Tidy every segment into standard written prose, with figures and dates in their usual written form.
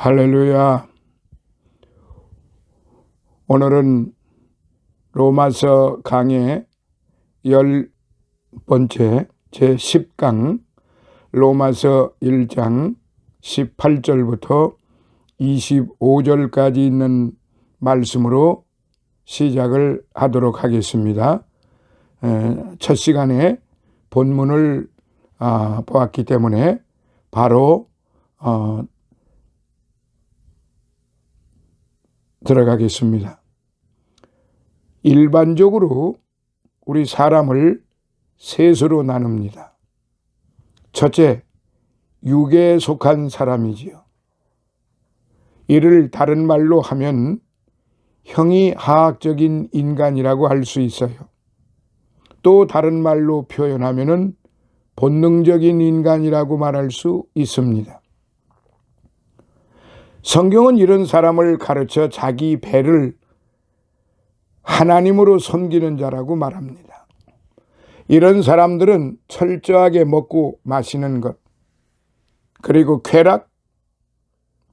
할렐루야. 오늘은 로마서 강의 10번째 제10강 로마서 1장 18절부터 25절까지 있는 말씀으로 시작을 하도록 하겠습니다. 첫 시간에 본문을 보았기 때문에 바로 들어가겠습니다. 일반적으로 우리 사람을 셋으로 나눕니다. 첫째, 육에 속한 사람이지요. 이를 다른 말로 하면 형이하학적인 인간이라고 할 수 있어요. 또 다른 말로 표현하면 본능적인 인간이라고 말할 수 있습니다. 성경은 이런 사람을 가르쳐 자기 배를 하나님으로 섬기는 자라고 말합니다. 이런 사람들은 철저하게 먹고 마시는 것, 그리고 쾌락,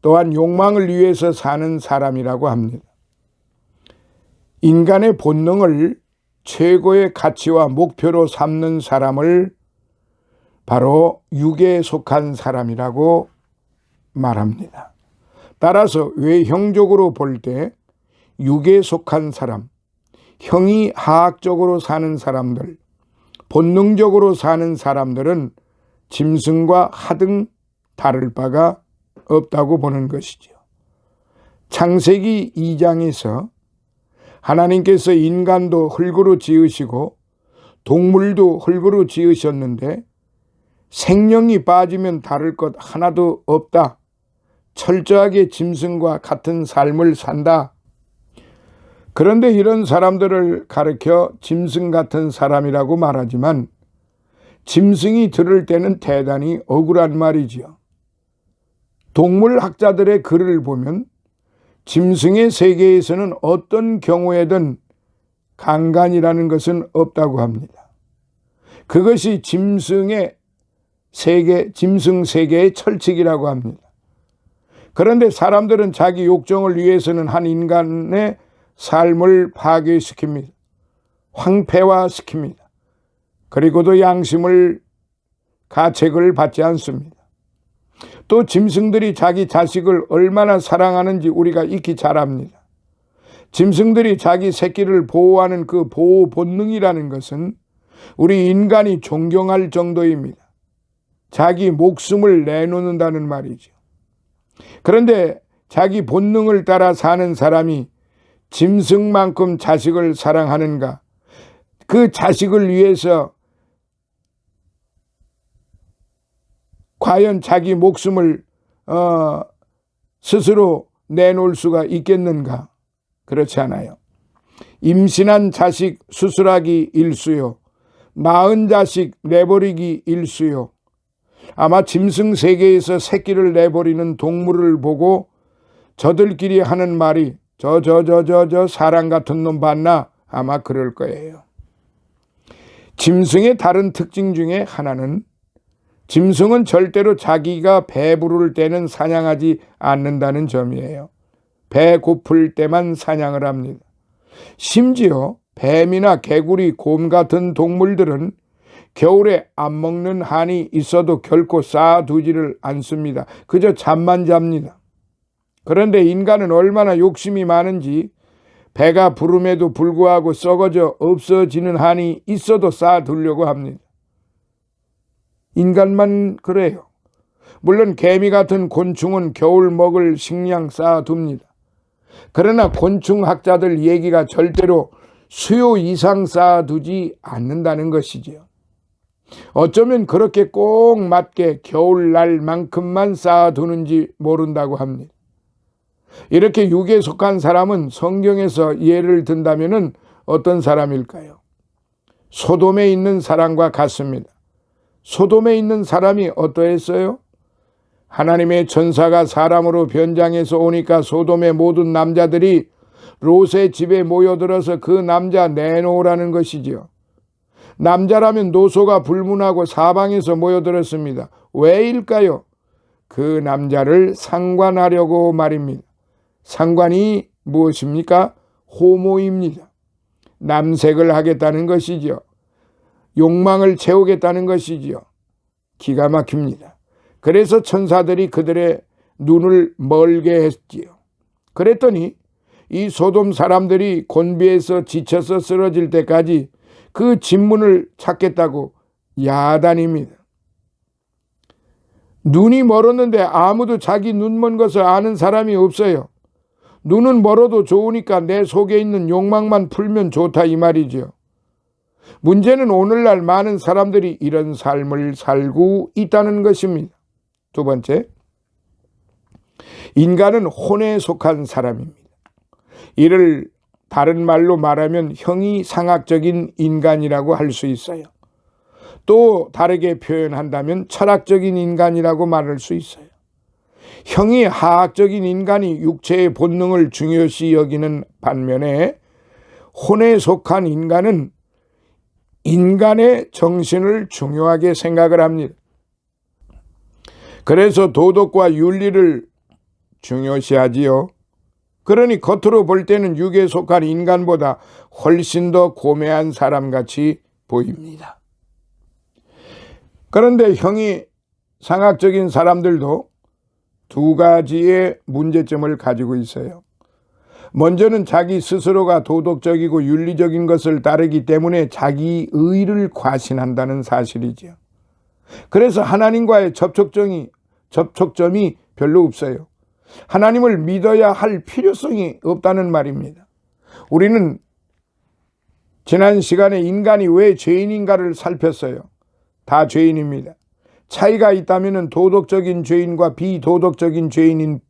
또한 욕망을 위해서 사는 사람이라고 합니다. 인간의 본능을 최고의 가치와 목표로 삼는 사람을 바로 육에 속한 사람이라고 말합니다. 따라서 외형적으로 볼 때 육에 속한 사람, 형이하학적으로 사는 사람들, 본능적으로 사는 사람들은 짐승과 하등 다를 바가 없다고 보는 것이죠. 창세기 2장에서 하나님께서 인간도 흙으로 지으시고 동물도 흙으로 지으셨는데 생명이 빠지면 다를 것 하나도 없다. 철저하게 짐승과 같은 삶을 산다. 그런데 이런 사람들을 가르쳐 짐승 같은 사람이라고 말하지만 짐승이 들을 때는 대단히 억울한 말이지요. 동물학자들의 글을 보면 짐승의 세계에서는 어떤 경우에든 강간이라는 것은 없다고 합니다. 그것이 짐승 세계의 철칙이라고 합니다. 그런데 사람들은 자기 욕정을 위해서는 한 인간의 삶을 파괴시킵니다. 황폐화시킵니다. 그리고도 양심을 가책을 받지 않습니다. 또 짐승들이 자기 자식을 얼마나 사랑하는지 우리가 익히 잘 압니다. 짐승들이 자기 새끼를 보호하는 그 보호 본능이라는 것은 우리 인간이 존경할 정도입니다. 자기 목숨을 내놓는다는 말이죠. 그런데 자기 본능을 따라 사는 사람이 짐승만큼 자식을 사랑하는가? 그 자식을 위해서 과연 자기 목숨을 스스로 내놓을 수가 있겠는가? 그렇지 않아요. 임신한 자식 수술하기 일수요, 낳은 자식 내버리기 일수요. 아마 짐승 세계에서 새끼를 내버리는 동물을 보고 저들끼리 하는 말이 저 사람 같은 놈 봤나? 아마 그럴 거예요. 짐승의 다른 특징 중에 하나는 짐승은 절대로 자기가 배부를 때는 사냥하지 않는다는 점이에요. 배 고플 때만 사냥을 합니다. 심지어 뱀이나 개구리, 곰 같은 동물들은 겨울에 안 먹는 한이 있어도 결코 쌓아두지를 않습니다. 그저 잠만 잡니다. 그런데 인간은 얼마나 욕심이 많은지 배가 부름에도 불구하고 썩어져 없어지는 한이 있어도 쌓아두려고 합니다. 인간만 그래요. 물론 개미 같은 곤충은 겨울 먹을 식량 쌓아둡니다. 그러나 곤충학자들 얘기가 절대로 수요 이상 쌓아두지 않는다는 것이지요. 어쩌면 그렇게 꼭 맞게 겨울날만큼만 쌓아두는지 모른다고 합니다. 이렇게 육에 속한 사람은 성경에서 예를 든다면 어떤 사람일까요? 소돔에 있는 사람과 같습니다. 소돔에 있는 사람이 어떠했어요? 하나님의 천사가 사람으로 변장해서 오니까 소돔의 모든 남자들이 롯의 집에 모여들어서 그 남자 내놓으라는 것이지요. 남자라면 노소가 불문하고 사방에서 모여들었습니다. 왜일까요? 그 남자를 상관하려고 말입니다. 상관이 무엇입니까? 호모입니다. 남색을 하겠다는 것이죠. 욕망을 채우겠다는 것이지요. 기가 막힙니다. 그래서 천사들이 그들의 눈을 멀게 했지요. 그랬더니 이 소돔 사람들이 곤비에서 지쳐서 쓰러질 때까지 그 진문을 찾겠다고 야단입니다. 눈이 멀었는데 아무도 자기 눈 먼 것을 아는 사람이 없어요. 눈은 멀어도 좋으니까 내 속에 있는 욕망만 풀면 좋다 이 말이죠. 문제는 오늘날 많은 사람들이 이런 삶을 살고 있다는 것입니다. 두 번째, 인간은 혼에 속한 사람입니다. 이를 다른 말로 말하면 형이상학적인 인간이라고 할 수 있어요. 또 다르게 표현한다면 철학적인 인간이라고 말할 수 있어요. 형이하학적인 인간이 육체의 본능을 중요시 여기는 반면에 혼에 속한 인간은 인간의 정신을 중요하게 생각을 합니다. 그래서 도덕과 윤리를 중요시하지요. 그러니 겉으로 볼 때는 육에 속한 인간보다 훨씬 더 고매한 사람같이 보입니다. 그런데 형이상학적인 사람들도 두 가지의 문제점을 가지고 있어요. 먼저는 자기 스스로가 도덕적이고 윤리적인 것을 따르기 때문에 자기 의를 과신한다는 사실이죠. 그래서 하나님과의 접촉점이 별로 없어요. 하나님을 믿어야 할 필요성이 없다는 말입니다. 우리는 지난 시간에 인간이 왜 죄인인가를 살폈어요. 다 죄인입니다. 차이가 있다면 도덕적인 죄인과 비도덕적인 죄인인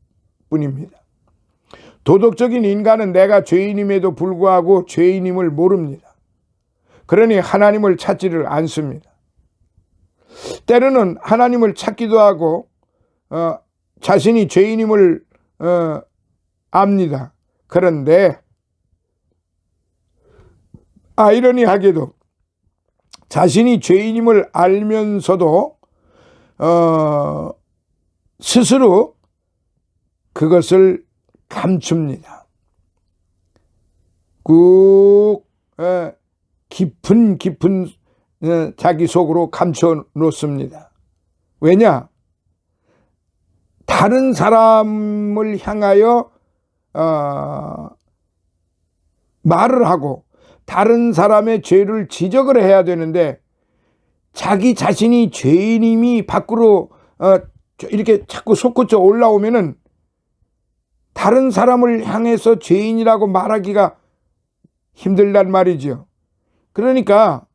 뿐입니다. 도덕적인 인간은 내가 죄인임에도 불구하고 죄인임을 모릅니다. 그러니 하나님을 찾지를 않습니다. 때로는 하나님을 찾기도 하고 자신이 죄인임을 압니다. 그런데 아이러니하게도 자신이 죄인임을 알면서도 스스로 그것을 감춥니다. 꾹 깊은 자기 속으로 감춰 놓습니다. 왜냐? 다른 사람을 향하여 말을 하고 다른 사람의 죄를 지적을 해야 되는데 자기 자신이 죄인임이 밖으로 이렇게 자꾸 솟구쳐 올라오면은 다른 사람을 향해서 죄인이라고 말하기가 힘들단 말이죠. 그러니까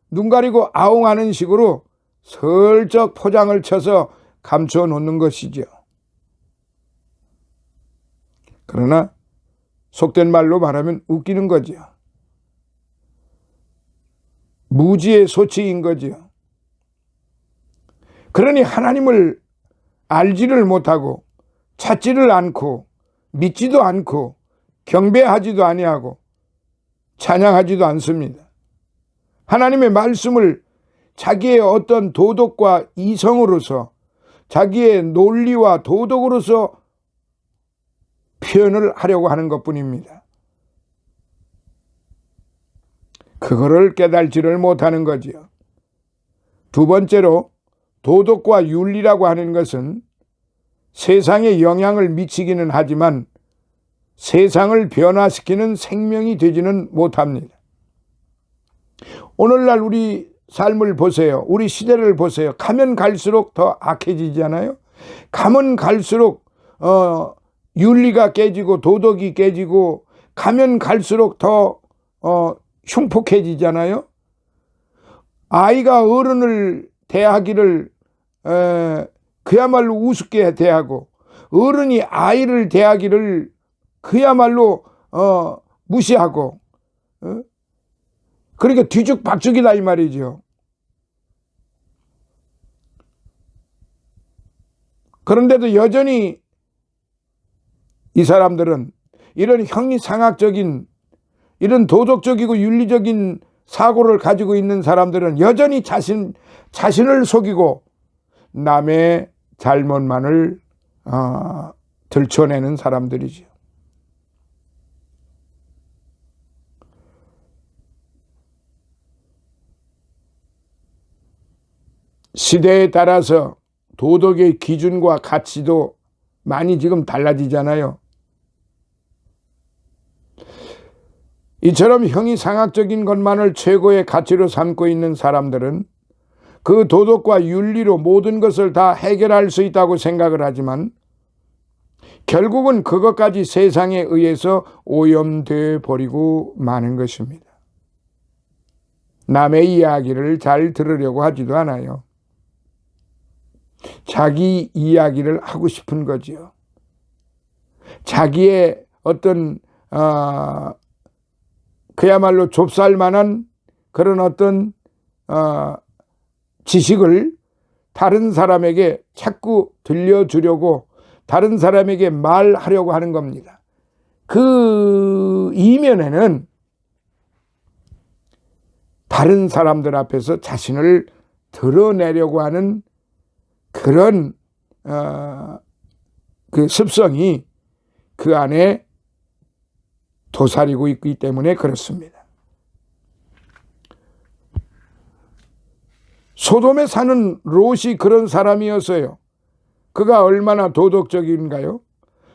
눈 가리고 아웅하는 식으로 슬쩍 포장을 쳐서 감춰 놓는 것이죠. 그러나 속된 말로 말하면 웃기는 거죠. 무지의 소치인 거죠. 그러니 하나님을 알지를 못하고 찾지를 않고 믿지도 않고 경배하지도 아니하고 찬양하지도 않습니다. 하나님의 말씀을 자기의 어떤 도덕과 이성으로서 자기의 논리와 도덕으로서 표현을 하려고 하는 것뿐입니다. 그거를 깨달지를 못하는 거지요. 두 번째로 도덕과 윤리라고 하는 것은 세상에 영향을 미치기는 하지만 세상을 변화시키는 생명이 되지는 못합니다. 오늘날 우리 삶을 보세요. 우리 시대를 보세요. 가면 갈수록 더 악해지잖아요. 가면 갈수록 윤리가 깨지고 도덕이 깨지고 가면 갈수록 더 흉폭해지잖아요. 아이가 어른을 대하기를 그야말로 우습게 대하고 어른이 아이를 대하기를 그야말로 무시하고 그러니까 뒤죽박죽이다 이 말이죠. 그런데도 여전히 이 사람들은 이런 형이상학적인 이런 도덕적이고 윤리적인 사고를 가지고 있는 사람들은 여전히 자신을 속이고 남의 잘못만을 들춰내는 사람들이죠. 시대에 따라서 도덕의 기준과 가치도 많이 지금 달라지잖아요. 이처럼 형이상학적인 것만을 최고의 가치로 삼고 있는 사람들은 그 도덕과 윤리로 모든 것을 다 해결할 수 있다고 생각을 하지만 결국은 그것까지 세상에 의해서 오염돼 버리고 마는 것입니다. 남의 이야기를 잘 들으려고 하지도 않아요. 자기 이야기를 하고 싶은 거지요. 자기의 어떤 그야말로 좁쌀만한 그런 어떤 지식을 다른 사람에게 자꾸 들려주려고 다른 사람에게 말하려고 하는 겁니다. 그 이면에는 다른 사람들 앞에서 자신을 드러내려고 하는 그런 그 습성이 그 안에 도사리고 있기 때문에 그렇습니다. 소돔에 사는 롯이 그런 사람이었어요. 그가 얼마나 도덕적인가요?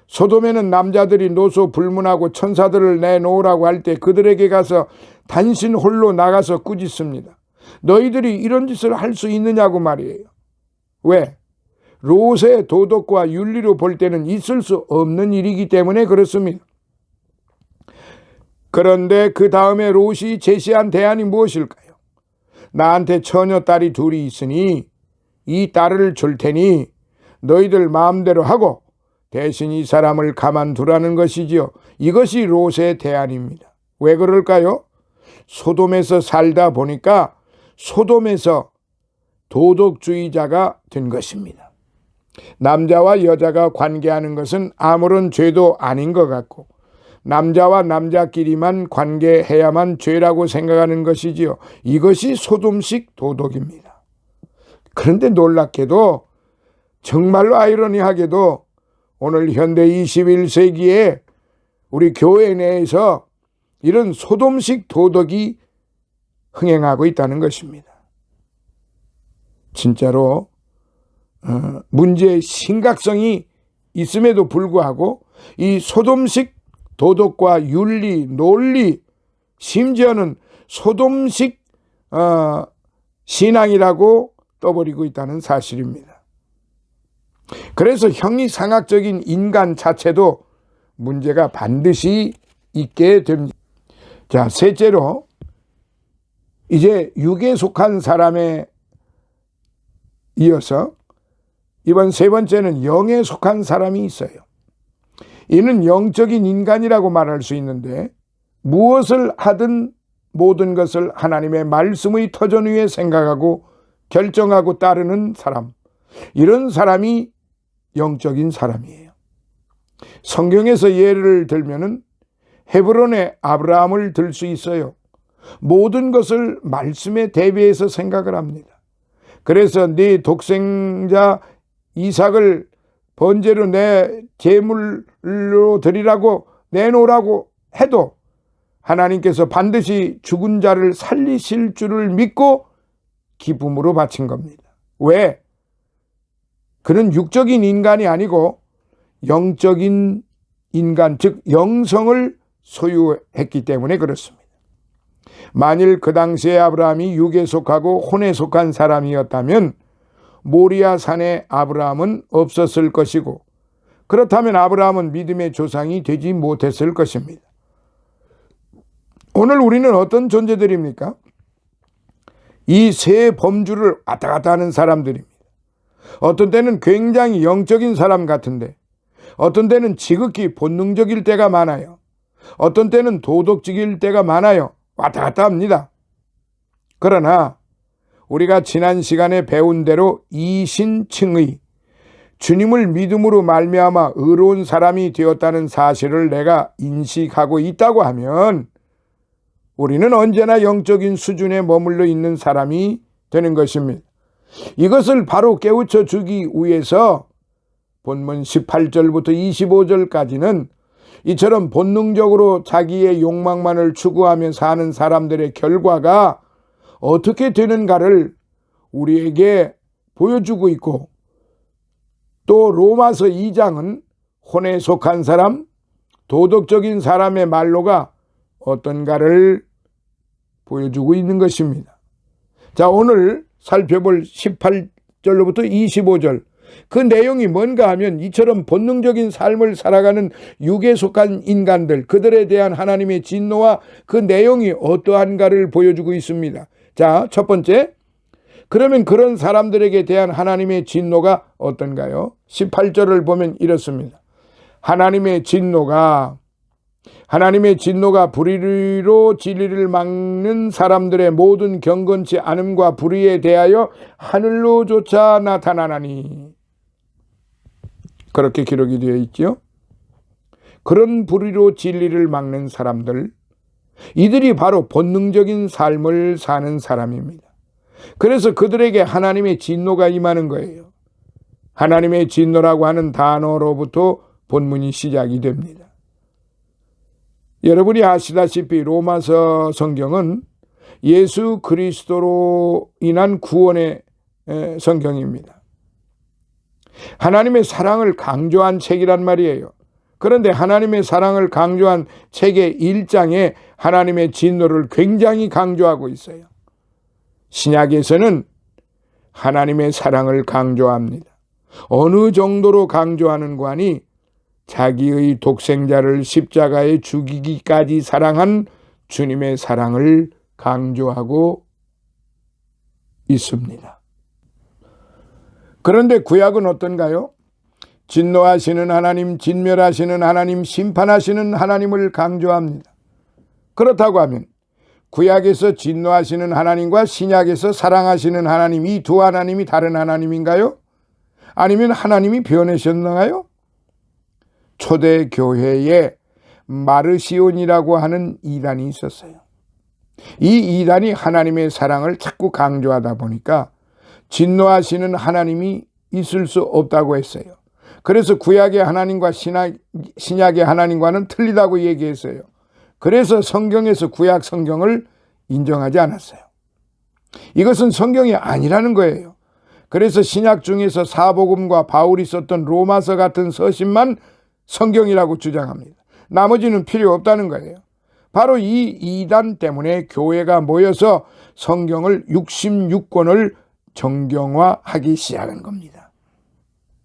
소돔에는 남자들이 노소 불문하고 천사들을 내놓으라고 할 때 그들에게 가서 단신 홀로 나가서 꾸짖습니다. 너희들이 이런 짓을 할 수 있느냐고 말이에요. 왜? 롯의 도덕과 윤리로 볼 때는 있을 수 없는 일이기 때문에 그렇습니다. 그런데 그 다음에 롯이 제시한 대안이 무엇일까요? 나한테 처녀 딸이 둘이 있으니 이 딸을 줄 테니 너희들 마음대로 하고 대신 이 사람을 가만두라는 것이지요. 이것이 롯의 대안입니다. 왜 그럴까요? 소돔에서 살다 보니까 소돔에서 도덕주의자가 된 것입니다. 남자와 여자가 관계하는 것은 아무런 죄도 아닌 것 같고 남자와 남자끼리만 관계해야만 죄라고 생각하는 것이지요. 이것이 소돔식 도덕입니다. 그런데 놀랍게도 정말로 아이러니하게도 오늘 현대 21세기에 우리 교회 내에서 이런 소돔식 도덕이 흥행하고 있다는 것입니다. 진짜로 문제의 심각성이 있음에도 불구하고 이 소돔식 도덕과 윤리, 논리, 심지어는 소돔식 신앙이라고 떠버리고 있다는 사실입니다. 그래서 형이상학적인 인간 자체도 문제가 반드시 있게 됩니다. 자, 셋째로 이제 육에 속한 사람에 이어서 이번 세 번째는 영에 속한 사람이 있어요. 이는 영적인 인간이라고 말할 수 있는데 무엇을 하든 모든 것을 하나님의 말씀의 터전 위에 생각하고 결정하고 따르는 사람, 이런 사람이 영적인 사람이에요. 성경에서 예를 들면은 헤브론의 아브라함을 들 수 있어요. 모든 것을 말씀에 대비해서 생각을 합니다. 그래서 네 독생자 이삭을 번제로 내 제물로 드리라고 내놓으라고 해도 하나님께서 반드시 죽은 자를 살리실 줄을 믿고 기쁨으로 바친 겁니다. 왜? 그는 육적인 인간이 아니고 영적인 인간, 즉 영성을 소유했기 때문에 그렇습니다. 만일 그 당시에 아브라함이 육에 속하고 혼에 속한 사람이었다면 모리아 산에 아브라함은 없었을 것이고 그렇다면 아브라함은 믿음의 조상이 되지 못했을 것입니다. 오늘 우리는 어떤 존재들입니까? 이 세 범주를 왔다 갔다 하는 사람들입니다. 어떤 때는 굉장히 영적인 사람 같은데 어떤 때는 지극히 본능적일 때가 많아요. 어떤 때는 도덕적일 때가 많아요. 왔다 갔다 합니다. 그러나 우리가 지난 시간에 배운 대로 이신칭의 주님을 믿음으로 말미암아 의로운 사람이 되었다는 사실을 내가 인식하고 있다고 하면 우리는 언제나 영적인 수준에 머물러 있는 사람이 되는 것입니다. 이것을 바로 깨우쳐 주기 위해서 본문 18절부터 25절까지는 이처럼 본능적으로 자기의 욕망만을 추구하며 사는 사람들의 결과가 어떻게 되는가를 우리에게 보여주고 있고, 또 로마서 2장은 혼에 속한 사람, 도덕적인 사람의 말로가 어떤가를 보여주고 있는 것입니다. 자, 오늘 살펴볼 18절로부터 25절, 그 내용이 뭔가 하면 이처럼 본능적인 삶을 살아가는 육에 속한 인간들, 그들에 대한 하나님의 진노와 그 내용이 어떠한가를 보여주고 있습니다. 자, 첫 번째, 그러면 그런 사람들에게 대한 하나님의 진노가 어떤가요? 18절을 보면 이렇습니다. 하나님의 진노가 불의로 진리를 막는 사람들의 모든 경건치 않음과 불의에 대하여 하늘로조차 나타나나니. 그렇게 기록이 되어 있죠. 그런 불의로 진리를 막는 사람들, 이들이 바로 본능적인 삶을 사는 사람입니다. 그래서 그들에게 하나님의 진노가 임하는 거예요. 하나님의 진노라고 하는 단어로부터 본문이 시작이 됩니다. 여러분이 아시다시피 로마서 성경은 예수 그리스도로 인한 구원의 성경입니다. 하나님의 사랑을 강조한 책이란 말이에요. 그런데 하나님의 사랑을 강조한 책의 1장에 하나님의 진노를 굉장히 강조하고 있어요. 신약에서는 하나님의 사랑을 강조합니다. 어느 정도로 강조하는가 하니 자기의 독생자를 십자가에 죽이기까지 사랑한 주님의 사랑을 강조하고 있습니다. 그런데 구약은 어떤가요? 진노하시는 하나님, 진멸하시는 하나님, 심판하시는 하나님을 강조합니다. 그렇다고 하면 구약에서 진노하시는 하나님과 신약에서 사랑하시는 하나님, 이 두 하나님이 다른 하나님인가요? 아니면 하나님이 변하셨나요? 초대 교회에 마르시온이라고 하는 이단이 있었어요. 이 이단이 하나님의 사랑을 자꾸 강조하다 보니까 진노하시는 하나님이 있을 수 없다고 했어요. 그래서 구약의 하나님과 신약의 하나님과는 틀리다고 얘기했어요. 그래서 성경에서 구약 성경을 인정하지 않았어요. 이것은 성경이 아니라는 거예요. 그래서 신약 중에서 사복음과 바울이 썼던 로마서 같은 서신만 성경이라고 주장합니다. 나머지는 필요 없다는 거예요. 바로 이 이단 때문에 교회가 모여서 성경을 66권을 정경화하기 시작한 겁니다.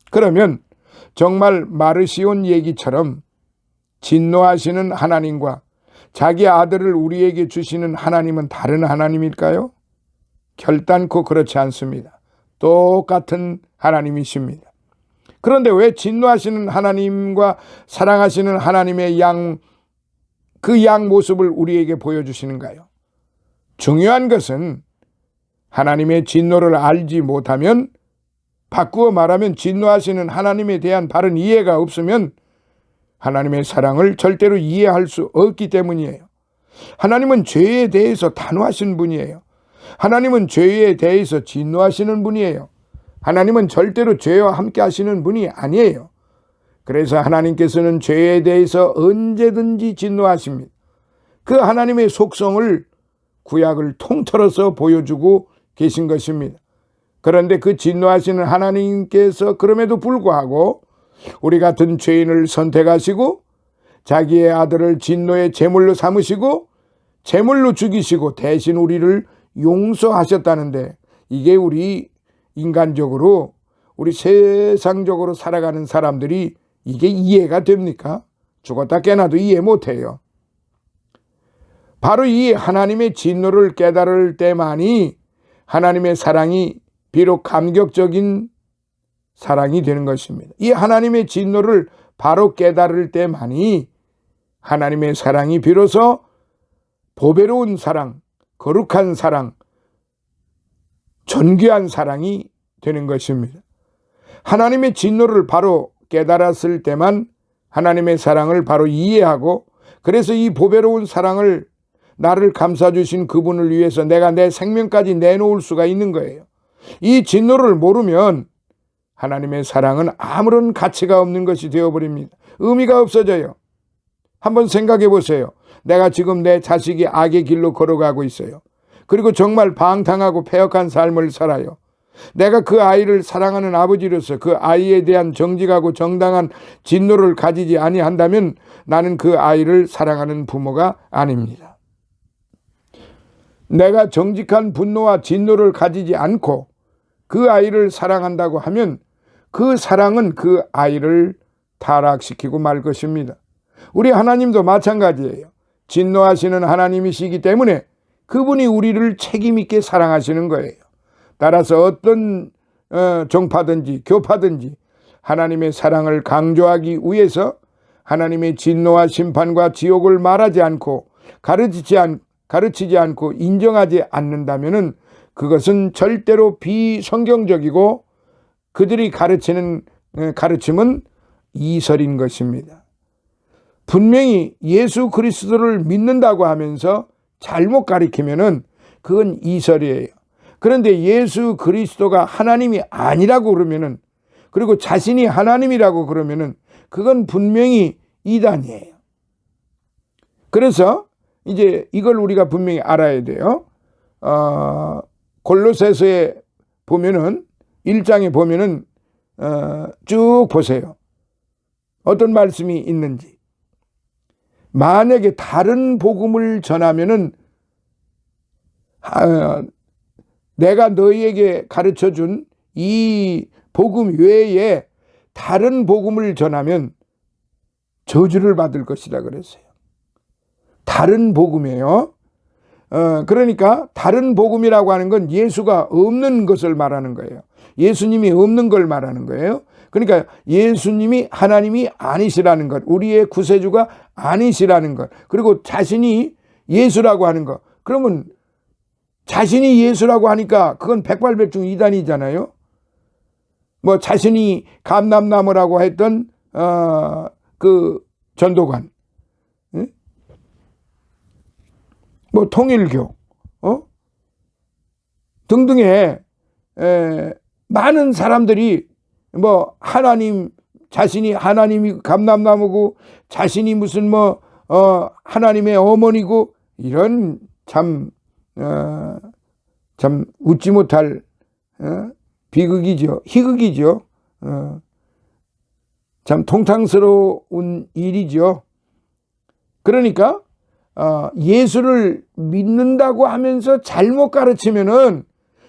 그러면 정말 마르시온 얘기처럼 진노하시는 하나님과 자기 아들을 우리에게 주시는 하나님은 다른 하나님일까요? 결단코 그렇지 않습니다. 똑같은 하나님이십니다. 그런데 왜 진노하시는 하나님과 사랑하시는 하나님의 그 양 모습을 우리에게 보여주시는가요? 중요한 것은 하나님의 진노를 알지 못하면, 바꾸어 말하면 진노하시는 하나님에 대한 바른 이해가 없으면 하나님의 사랑을 절대로 이해할 수 없기 때문이에요. 하나님은 죄에 대해서 단호하신 분이에요. 하나님은 죄에 대해서 진노하시는 분이에요. 하나님은 절대로 죄와 함께 하시는 분이 아니에요. 그래서 하나님께서는 죄에 대해서 언제든지 진노하십니다. 그 하나님의 속성을 구약을 통틀어서 보여주고 계신 것입니다. 그런데 그 진노하시는 하나님께서 그럼에도 불구하고 우리 같은 죄인을 선택하시고 자기의 아들을 진노의 제물로 삼으시고 제물로 죽이시고 대신 우리를 용서하셨다는데, 이게 우리 인간적으로, 우리 세상적으로 살아가는 사람들이 이게 이해가 됩니까? 죽었다 깨나도 이해 못해요. 바로 이 하나님의 진노를 깨달을 때만이 하나님의 사랑이 비록 감격적인 사랑이 되는 것입니다. 이 하나님의 진노를 바로 깨달을 때만이 하나님의 사랑이 비로소 보배로운 사랑, 거룩한 사랑, 존귀한 사랑이 되는 것입니다. 하나님의 진노를 바로 깨달았을 때만 하나님의 사랑을 바로 이해하고, 그래서 이 보배로운 사랑을, 나를 감싸주신 그분을 위해서 내가 내 생명까지 내놓을 수가 있는 거예요. 이 진노를 모르면 하나님의 사랑은 아무런 가치가 없는 것이 되어버립니다. 의미가 없어져요. 한번 생각해 보세요. 내가 지금 내 자식이 악의 길로 걸어가고 있어요. 그리고 정말 방탕하고 패역한 삶을 살아요. 내가 그 아이를 사랑하는 아버지로서 그 아이에 대한 정직하고 정당한 진노를 가지지 아니한다면 나는 그 아이를 사랑하는 부모가 아닙니다. 내가 정직한 분노와 진노를 가지지 않고 그 아이를 사랑한다고 하면 그 사랑은 그 아이를 타락시키고 말 것입니다. 우리 하나님도 마찬가지예요. 진노하시는 하나님이시기 때문에 그분이 우리를 책임있게 사랑하시는 거예요. 따라서 어떤 종파든지 교파든지 하나님의 사랑을 강조하기 위해서 하나님의 진노와 심판과 지옥을 말하지 않고 가르치지 않고 인정하지 않는다면 그것은 절대로 비성경적이고 그들이 가르치는 가르침은 이설인 것입니다. 분명히 예수 그리스도를 믿는다고 하면서 잘못 가르치면은 그건 이설이에요. 그런데 예수 그리스도가 하나님이 아니라고 그러면은, 그리고 자신이 하나님이라고 그러면은 그건 분명히 이단이에요. 그래서 이제 이걸 우리가 분명히 알아야 돼요. 골로새서에 보면은 1장에 보면은 쭉 보세요. 어떤 말씀이 있는지. 만약에 다른 복음을 전하면은 내가 너희에게 가르쳐준 이 복음 외에 다른 복음을 전하면 저주를 받을 것이라 그랬어요. 다른 복음이에요. 그러니까 다른 복음이라고 하는 건 예수가 없는 것을 말하는 거예요. 예수님이 없는 걸 말하는 거예요. 그러니까 예수님이 하나님이 아니시라는 것, 우리의 구세주가 아니시라는 것, 그리고 자신이 예수라고 하는 것. 그러면 자신이 예수라고 하니까 그건 백발백중 이단이잖아요. 뭐 자신이 감람나무라고 했던 그 전도관, 뭐 통일교 등등의 많은 사람들이 뭐 하나님, 자신이 하나님이 감람나무고 자신이 무슨 뭐 하나님의 어머니고 이런 참 웃지 못할 비극이죠. 희극이죠. 참 통탕스러운 일이죠. 그러니까 예수를 믿는다고 하면서 잘못 가르치면은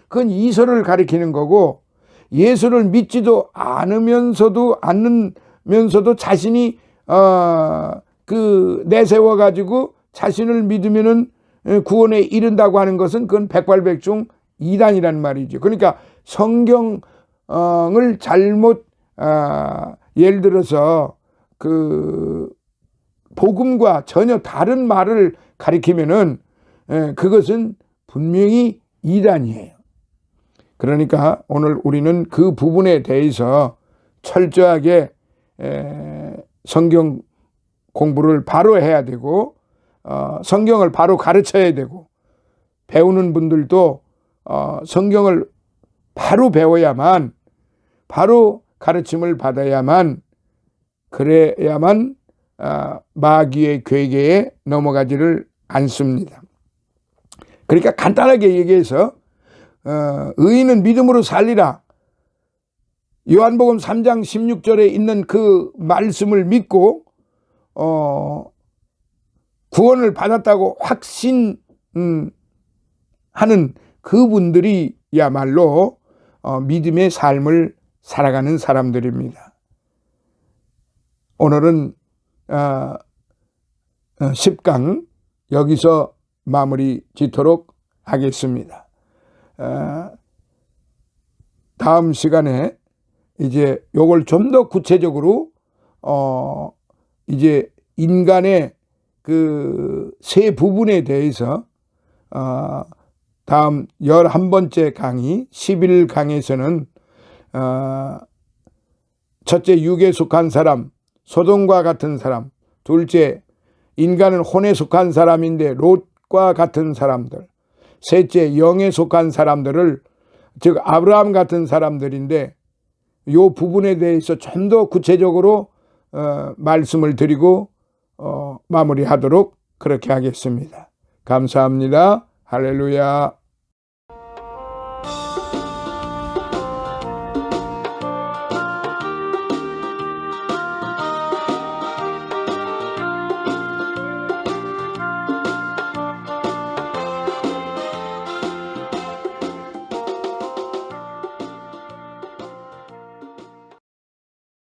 그건 이설을 가리키는 거고, 예수를 믿지도 않으면서도 자신이 그 내세워 가지고 자신을 믿으면은 구원에 이른다고 하는 것은 그건 백발백중 이단이란 말이죠. 그러니까 성경을 잘못 예를 들어서 그 복음과 전혀 다른 말을 가리키면은 그것은 분명히 이단이에요. 그러니까 오늘 우리는 그 부분에 대해서 철저하게 성경 공부를 바로 해야 되고 성경을 바로 가르쳐야 되고, 배우는 분들도 성경을 바로 배워야만, 바로 가르침을 받아야만, 그래야만 마귀의 괴계에 넘어가지를 않습니다. 그러니까 간단하게 얘기해서 의인은 믿음으로 살리라. 요한복음 3장 16절에 있는 그 말씀을 믿고 구원을 받았다고 확신하는 그분들이야말로 믿음의 삶을 살아가는 사람들입니다. 오늘은 10강 여기서 마무리 짓도록 하겠습니다. 다음 시간에 이제 요걸 좀 더 구체적으로 이제 인간의 그 세 부분에 대해서 다음 11번째 강의 11강에서는 첫째 육에 속한 사람, 소돔과 같은 사람, 둘째 인간은 혼에 속한 사람인데 롯과 같은 사람들, 셋째 영에 속한 사람들을 즉 아브라함 같은 사람들인데 이 부분에 대해서 좀 더 구체적으로 말씀을 드리고 마무리하도록 그렇게 하겠습니다. 감사합니다. 할렐루야.